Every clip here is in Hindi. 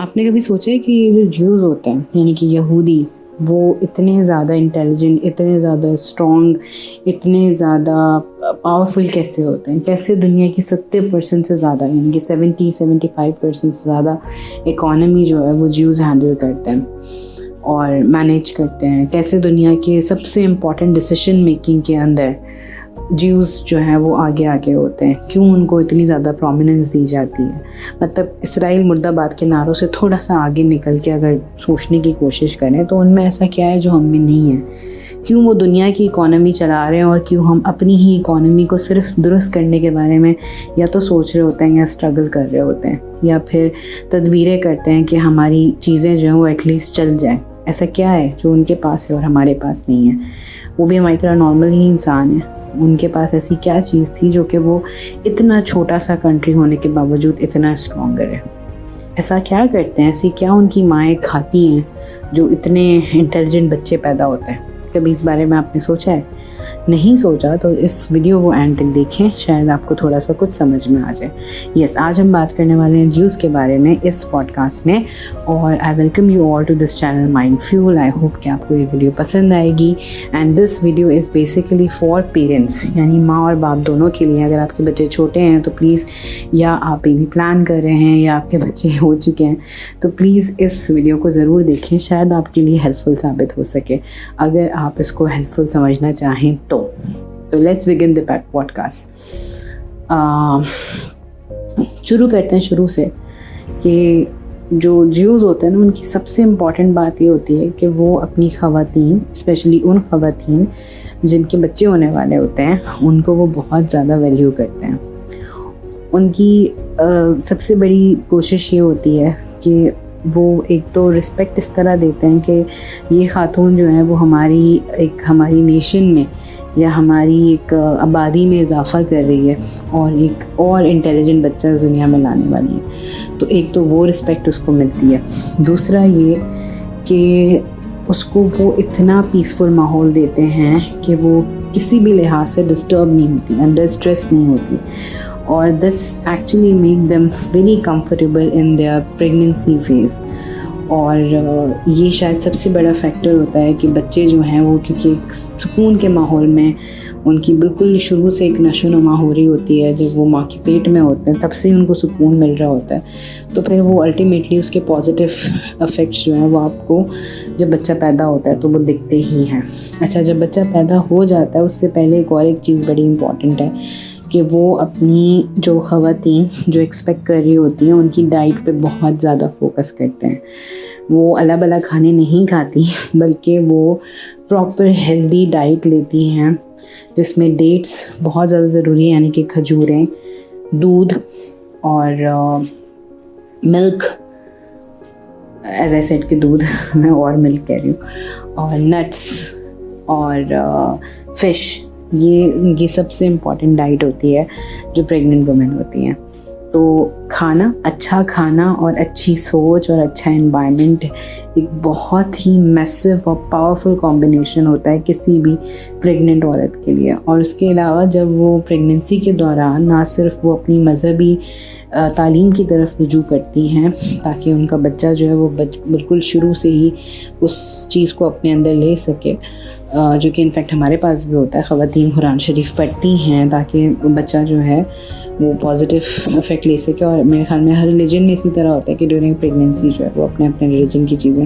आपने कभी सोचा है कि ये जो ज्यूज़ होते हैं यानी कि यहूदी, वो इतने ज़्यादा इंटेलिजेंट, इतने ज़्यादा स्ट्रॉन्ग, इतने ज़्यादा पावरफुल कैसे होते हैं? कैसे दुनिया की 70% से ज़्यादा यानी कि 70-75% से ज़्यादा इकॉनमी जो है वो ज्यूज़ हैंडल करते हैं और मैनेज करते हैं? कैसे दुनिया के सबसे इम्पॉर्टेंट डिसीजन मेकिंग के अंदर ज्यूज़ जो हैं वो आगे आगे होते हैं? क्यों उनको इतनी ज़्यादा प्रोमिनेंस दी जाती है? मतलब इसराइल मुर्दाबाद के नारों से थोड़ा सा आगे निकल के अगर सोचने की कोशिश करें तो उनमें ऐसा क्या है जो हम में नहीं है? क्यों वो दुनिया की इकॉनमी चला रहे हैं और क्यों हम अपनी ही इकॉनमी को सिर्फ दुरुस्त करने के बारे में या तो सोच रहे होते हैं या स्ट्रगल कर रहे होते हैं, या फिर तदबीरें करते हैं कि हमारी चीज़ें जो हैं वो एटलीस्ट चल जाएँ? ऐसा क्या है जो उनके पास है और हमारे पास नहीं है? वो भी हमारी तरह नॉर्मल ही इंसान है, उनके पास ऐसी क्या चीज़ थी जो कि वो इतना छोटा सा कंट्री होने के बावजूद इतना स्ट्रॉन्गर है? ऐसा क्या करते हैं, ऐसी क्या उनकी माएँ खाती हैं जो इतने इंटेलिजेंट बच्चे पैदा होते हैं? कभी इस बारे में आपने सोचा है? नहीं सोचा तो इस वीडियो को एंड तक देखें, शायद आपको थोड़ा सा कुछ समझ में आ जाए। यस, आज हम बात करने वाले हैं ज्यूज़ के बारे में इस पॉडकास्ट में, और I welcome you all to this channel Mind Fuel. I hope कि आपको ये वीडियो पसंद आएगी and this video is basically for parents, यानी माँ और बाप दोनों के लिए। अगर आपके बच्चे छोटे हैं तो प्लीज़, या आप बेबी प्लान कर रहे हैं या आपके बच्चे हो चुके हैं, तो प्लीज़ इस वीडियो को ज़रूर देखें, शायद आपके लिए हेल्पफुल साबित हो सके अगर आप इसको हेल्पफुल समझना चाहें तो लेट्स बिगिन द पॉडकास्ट। शुरू करते हैं शुरू से कि जो ज्यूज़ होते हैं ना, उनकी सबसे इम्पॉर्टेंट बात ये होती है कि वो अपनी ख़वातीन, स्पेशली उन ख़वातीन जिनके बच्चे होने वाले होते हैं, उनको वो बहुत ज़्यादा वैल्यू करते हैं। उनकी सबसे बड़ी कोशिश ये होती है कि वो एक तो रिस्पेक्ट इस तरह देते हैं कि ये खातून जो है वो हमारी नेशन में या हमारी एक आबादी में इजाफ़ा कर रही है और एक और इंटेलिजेंट बच्चा दुनिया में लाने वाली है। तो एक तो वो रिस्पेक्ट उसको मिलती है। दूसरा ये कि उसको वो इतना पीसफुल माहौल देते हैं कि वो किसी भी लिहाज से डिस्टर्ब नहीं होती, अंडर स्ट्रेस नहीं होती, और this actually make them very comfortable in their pregnancy phase. और ये शायद सबसे बड़ा फैक्टर होता है कि बच्चे जो हैं वो, क्योंकि एक सुकून के माहौल में उनकी बिल्कुल शुरू से एक नशोनुमा हो रही होती है, जब वो माँ के पेट में होते हैं तब से उनको सुकून मिल रहा होता है, तो फिर वो अल्टीमेटली उसके पॉजिटिव इफ़ेक्ट्स जो हैं वो आपको जब बच्चा पैदा होता है तो वो दिखते ही हैं। अच्छा, जब बच्चा पैदा हो जाता है उससे पहले एक चीज़ बड़ी इम्पॉर्टेंट है कि वो अपनी जो ख़वातीन जो एक्सपेक्ट कर रही होती हैं उनकी डाइट पे बहुत ज़्यादा फोकस करते हैं। वो अलग अलग खाने नहीं खाती बल्कि वो प्रॉपर हेल्दी डाइट लेती हैं जिसमें डेट्स बहुत ज़्यादा ज़रूरी है, यानी कि खजूरें, दूध और मिल्क, एज आई सेड कि दूध मैं और मिल्क कह रही हूँ, और नट्स और फ़िश, ये सबसे इम्पॉर्टेंट डाइट होती है जो प्रेग्नेंट वुमेन होती हैं। तो अच्छा खाना और अच्छी सोच और अच्छा एनवायरनमेंट एक बहुत ही मैसिव और पावरफुल कॉम्बिनेशन होता है किसी भी प्रेग्नेंट औरत के लिए। और उसके अलावा जब वो प्रेगनेंसी के दौरान ना सिर्फ वो अपनी मज़हबी तालीम की तरफ रुजू करती हैं ताकि उनका बच्चा जो है वो बिल्कुल शुरू से ही उस चीज़ को अपने अंदर ले सके, जो कि इनफैक्ट हमारे पास भी होता है। ख़वातीन कुरान शरीफ पढ़ती हैं ताकि बच्चा जो है वो पॉजिटिव इफ़ेक्ट ले सके, और मेरे ख्याल में हर रिलीजन में इसी तरह होता है कि ड्यूरिंग प्रेगनेंसी जो है वो अपने अपने रिलीजन की चीज़ें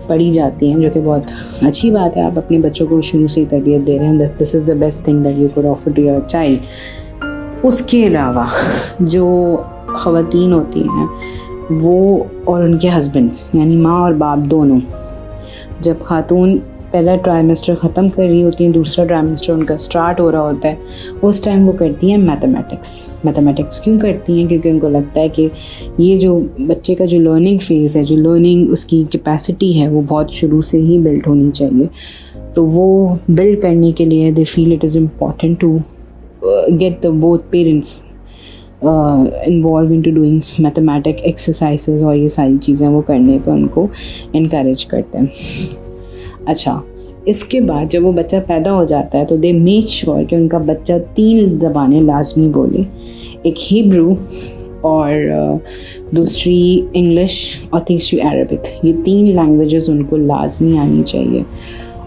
पढ़ी जाती हैं, जो कि बहुत अच्छी बात है। आप अपने बच्चों को शुरू से ही तरबियत दे रहे हैं, this is the best thing that you could offer to your child. उसके अलावा जो ख़वातीन होती हैं वो और उनके हस्बैंड्स, यानी माँ और बाप दोनों, जब खातून पहला ट्राइमेस्टर ख़त्म कर रही होती हैं, दूसरा ट्राइमेस्टर उनका स्टार्ट हो रहा होता है, उस टाइम वो करती हैं मैथमेटिक्स। क्यों करती हैं? क्योंकि उनको लगता है कि ये जो बच्चे का जो लर्निंग फेज़ है, जो लर्निंग उसकी कैपेसिटी है, वो बहुत शुरू से ही बिल्ड होनी चाहिए। तो वो बिल्ड करने के लिए they feel it is important to get both parents involve in to doing mathematic exercises, और ये सारी चीज़ें वो करने पर उनको इनकरेज करते हैं। अच्छा, इसके बाद जब वो बच्चा पैदा हो जाता है तो दे मेक श्योर कि उनका बच्चा 3 ज़बानें लाजमी बोले, एक हिब्रू, और दूसरी इंग्लिश और तीसरी अरबिक। ये 3 लैंग्वेजेस उनको लाजमी आनी चाहिए।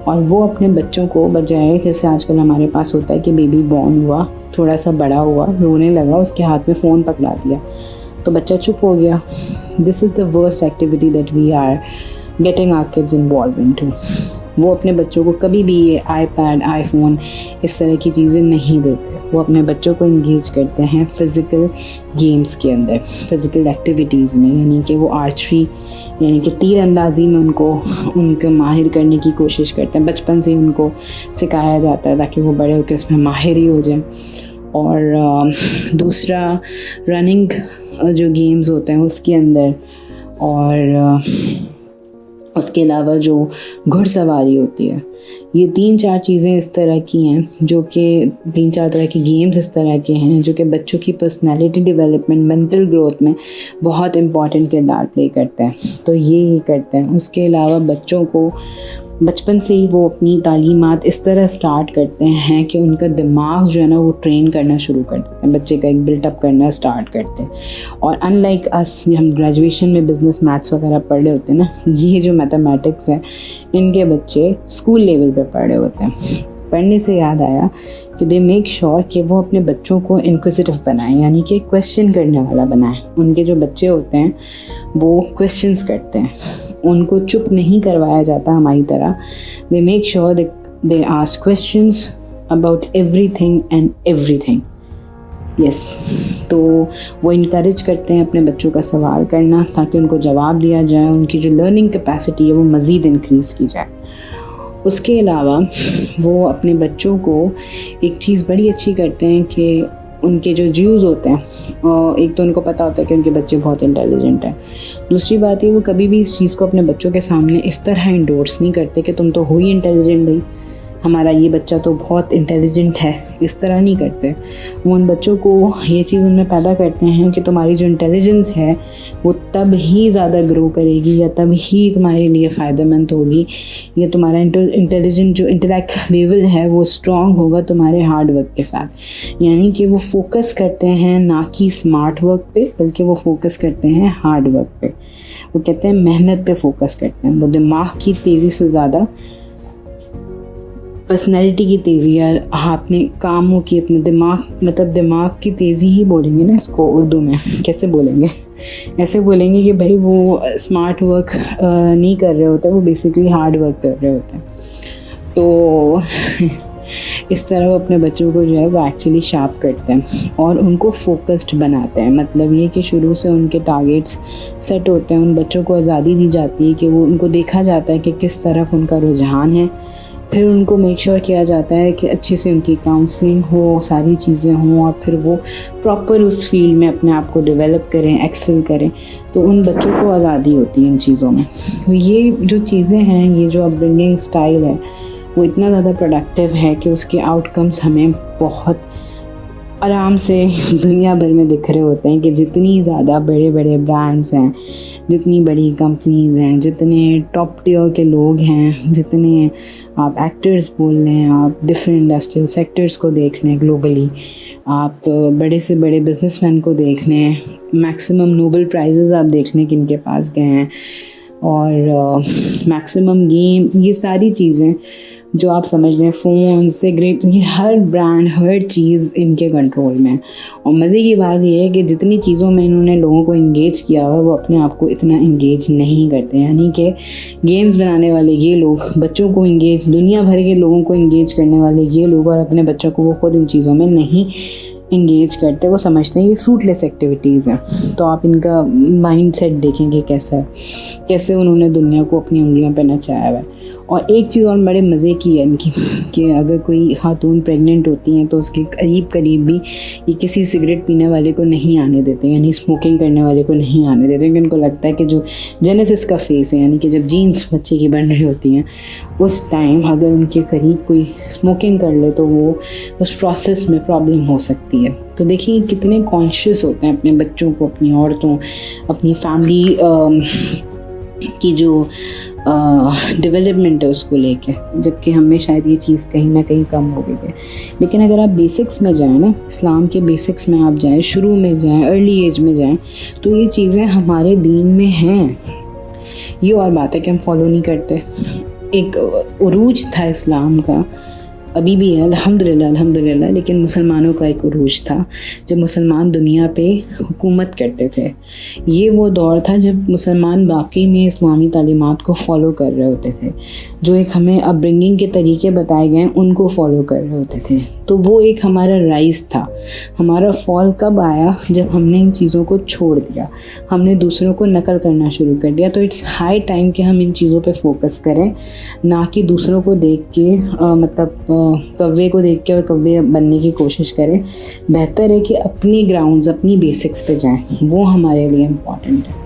और वो अपने बच्चों को बजाय जैसे आजकल हमारे पास होता है कि बेबी बॉर्न हुआ, थोड़ा सा बड़ा हुआ, रोने लगा, उसके हाथ में फ़ोन पकड़ा दिया तो बच्चा चुप हो गया। This is the worst activity that we are getting our kids involve into. वो अपने बच्चों को कभी भी ये आईपैड, आईफोन इस तरह की चीज़ें नहीं देते। वो अपने बच्चों को इंगेज करते हैं फ़िज़िकल गेम्स के अंदर, फ़िज़िकल एक्टिविटीज़ में, यानी कि वो आर्चरी यानी कि तीर अंदाज़ी में उनको माहिर करने की कोशिश करते हैं। बचपन से उनको सिखाया जाता है ताकि वो बड़े होकर उसमें माहिर ही हो जाएं। और दूसरा रनिंग जो गेम्स होते हैं उसके अंदर, और उसके अलावा जो घुड़सवारी होती है, ये 3-4 चीज़ें इस तरह की हैं जो कि 3-4 तरह के गेम्स इस तरह के हैं जो कि बच्चों की पर्सनैलिटी डेवलपमेंट, मेंटल ग्रोथ में बहुत इम्पॉर्टेंट किरदार प्ले करते हैं। तो ये करते हैं। उसके अलावा बच्चों को बचपन से ही वो अपनी तालीमात इस तरह स्टार्ट करते हैं कि उनका दिमाग जो है ना वो ट्रेन करना शुरू कर देते हैं, बच्चे का एक बिल्टअप करना स्टार्ट करते हैं। और अनलाइक अस, हम ग्रेजुएशन में बिज़नेस मैथ्स वगैरह पढ़ रहे होते हैं ना, ये जो मैथमेटिक्स है इनके बच्चे स्कूल लेवल पे पढ़ रहे होते हैं। पढ़ने से याद आया कि दे मेक श्योर कि वो अपने बच्चों को इंक्विजिटिव बनाएं, यानी कि क्वेश्चन करने वाला बनाएं। उनके जो बच्चे होते हैं वो क्वेश्चंस करते हैं, उनको चुप नहीं करवाया जाता हमारी तरह। They make sure they ask questions about everything and everything. Yes, तो वो इनकरेज करते हैं अपने बच्चों का सवाल करना ताकि उनको जवाब दिया जाए, उनकी जो लर्निंग कैपेसिटी है वो मज़ीद इंक्रीज़ की जाए। उसके अलावा वो अपने बच्चों को एक चीज़ बड़ी अच्छी करते हैं कि उनके जो ज्यूज़ होते हैं, एक तो उनको पता होता है कि उनके बच्चे बहुत इंटेलिजेंट हैं। दूसरी बात ये, वो कभी भी इस चीज़ को अपने बच्चों के सामने इस तरह इंडोर्स नहीं करते कि तुम तो हो ही इंटेलिजेंट भाई, हमारा ये बच्चा तो बहुत इंटेलिजेंट है, इस तरह नहीं करते। वो उन बच्चों को ये चीज़ उनमें पैदा करते हैं कि तुम्हारी जो इंटेलिजेंस है वो तब ही ज़्यादा ग्रो करेगी या तब ही तुम्हारे लिए फ़ायदेमंद होगी, या तुम्हारा इंटेलिजेंट जो इंटेलेक्ट लेवल है वो स्ट्रॉन्ग होगा तुम्हारे हार्ड वर्क के साथ। यानी कि वो फोकस करते हैं ना कि स्मार्ट वर्क पे, बल्कि वो फोकस करते हैं हार्ड वर्क पे। वो कहते हैं मेहनत पे फोकस करते हैं। वो दिमाग की तेज़ी से ज़्यादा पर्सनैलिटी की तेज़ी, या आपने कामों की अपने दिमाग, मतलब दिमाग की तेज़ी ही बोलेंगे ना इसको उर्दू में, कैसे बोलेंगे, ऐसे बोलेंगे कि भाई वो स्मार्ट वर्क नहीं कर रहे होते, वो बेसिकली हार्ड वर्क कर रहे होते हैं। तो इस तरह वो अपने बच्चों को जो है वो एक्चुअली शार्प करते हैं और उनको फोकस्ड बनाते हैं। मतलब ये कि शुरू से उनके टारगेट्स सेट होते हैं, उन बच्चों को आज़ादी दी जाती है कि वो, उनको देखा जाता है कि किस तरफ उनका रुझान है। फिर उनको मेक श्योर किया जाता है कि अच्छे से उनकी काउंसलिंग हो, सारी चीज़ें हों, और फिर वो प्रॉपर उस फील्ड में अपने आप को डेवलप करें, एक्सेल करें। तो उन बच्चों को आज़ादी होती है इन चीज़ों में। तो ये जो चीज़ें हैं, ये जो अपब्रिंगिंग स्टाइल है वो इतना ज़्यादा प्रोडक्टिव है कि उसके आउटकम्स हमें बहुत आराम से दुनिया भर में दिख रहे होते हैं कि जितनी ज़्यादा बड़े बड़े ब्रांड्स हैं, जितनी बड़ी कंपनीज़ हैं, जितने टॉप टियर के लोग हैं, जितने आप एक्टर्स बोल लें, आप डिफरेंट इंडस्ट्रियल सेक्टर्स को देख लें ग्लोबली, आप बड़े से बड़े बिजनेसमैन को देख लें, मैक्सिमम नोबेल प्राइजेज़ आप देख लें किनके पास गए हैं, और मैक्सिमम गेम्स, ये सारी चीज़ें जो आप समझ लें, फ़ोन, सिगरेट, ये हर ब्रांड, हर चीज़ इनके कंट्रोल में है। और मज़े की बात ये है कि जितनी चीज़ों में इन्होंने लोगों को इंगेज किया हुआ है वो अपने आप को इतना इंगेज नहीं करते। यानी कि गेम्स बनाने वाले ये लोग बच्चों को इंगेज, दुनिया भर के लोगों को इंगेज करने वाले ये लोग, और अपने बच्चों को वो खुद इन चीज़ों में नहीं इंगेज करते। वो समझते हैं ये फ्रूटलेस एक्टिविटीज़ हैं। तो आप इनका माइंड सेट देखेंगे कैसा है, कैसे उन्होंने दुनिया को अपनी उंगलियों पर नचाया हुआ है। और एक चीज़ और बड़े मज़े की है इनकी कि अगर कोई खातून प्रेग्नेंट होती हैं तो उसके करीब भी ये किसी सिगरेट पीने वाले को नहीं आने देते, यानी स्मोकिंग करने वाले को नहीं आने देते, क्योंकि उनको लगता है कि जो जेनेसिस का फेस है, यानी कि जब जीन्स बच्चे की बन रही होती हैं उस टाइम अगर उनके करीब कोई स्मोकिंग कर ले तो वो उस प्रोसेस में प्रॉब्लम हो सकती है। तो देखिए कितने कॉन्शियस होते हैं अपने बच्चों को, अपनी औरतों, अपनी फैमिली की जो डेवलपमेंट है उसको लेके, जबकि हमें शायद ये चीज़ कहीं ना कहीं कम हो गई है। लेकिन अगर आप बेसिक्स में जाएँ ना, इस्लाम के बेसिक्स में आप जाएँ, शुरू में जाएँ, अर्ली एज में जाएँ, तो ये चीज़ें हमारे दीन में हैं। ये और बात है कि हम फॉलो नहीं करते। एक उरूज था इस्लाम का, अभी भी है अल्हम्दुलिल्लाह अल्हम्दुलिल्लाह, लेकिन मुसलमानों का एक उरूज था जब मुसलमान दुनिया पे हुकूमत करते थे। ये वो दौर था जब मुसलमान बाकी में इस्लामी तालीमात को फ़ॉलो कर रहे होते थे, जो एक हमें अपब्रिंगिंग के तरीके बताए गए उनको फ़ॉलो कर रहे होते थे। तो वो एक हमारा राइज़ था। हमारा फॉल कब आया? जब हमने इन चीज़ों को छोड़ दिया, हमने दूसरों को नकल करना शुरू कर दिया। तो इट्स हाई टाइम कि हम इन चीज़ों पे फोकस करें, ना कि दूसरों को देख के कव्वे को देख के और कव्वे बनने की कोशिश करें। बेहतर है कि अपनी ग्राउंड्स, अपनी बेसिक्स पे जाएं, वो हमारे लिए इम्पॉर्टेंट है।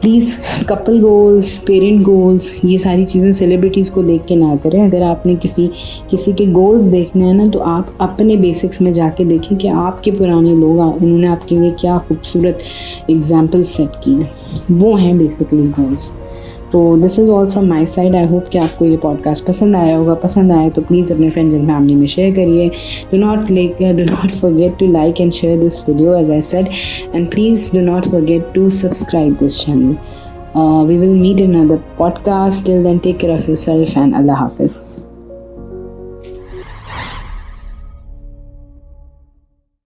Please couple goals, parent goals, ये सारी चीज़ें सेलिब्रिटीज़ को देख के ना करें। अगर आपने किसी के गोल्स देखने हैं ना, तो आप अपने बेसिक्स में जाके देखें कि आपके पुराने लोग, उन्होंने आपके लिए क्या खूबसूरत एग्जाम्पल सेट किए। वो हैं बेसिकली गोल्स। तो this is all from my side. I hope कि आपको ये पॉडकास्ट पसंद आया होगा। पसंद आए तो प्लीज़ अपने फ्रेंड्स एंड फैमिली में शेयर करिए। Do not forget to like and share this video as I said, and please do not forget to subscribe this channel. We will meet in another podcast. Till then, take care of yourself and Allah Hafiz.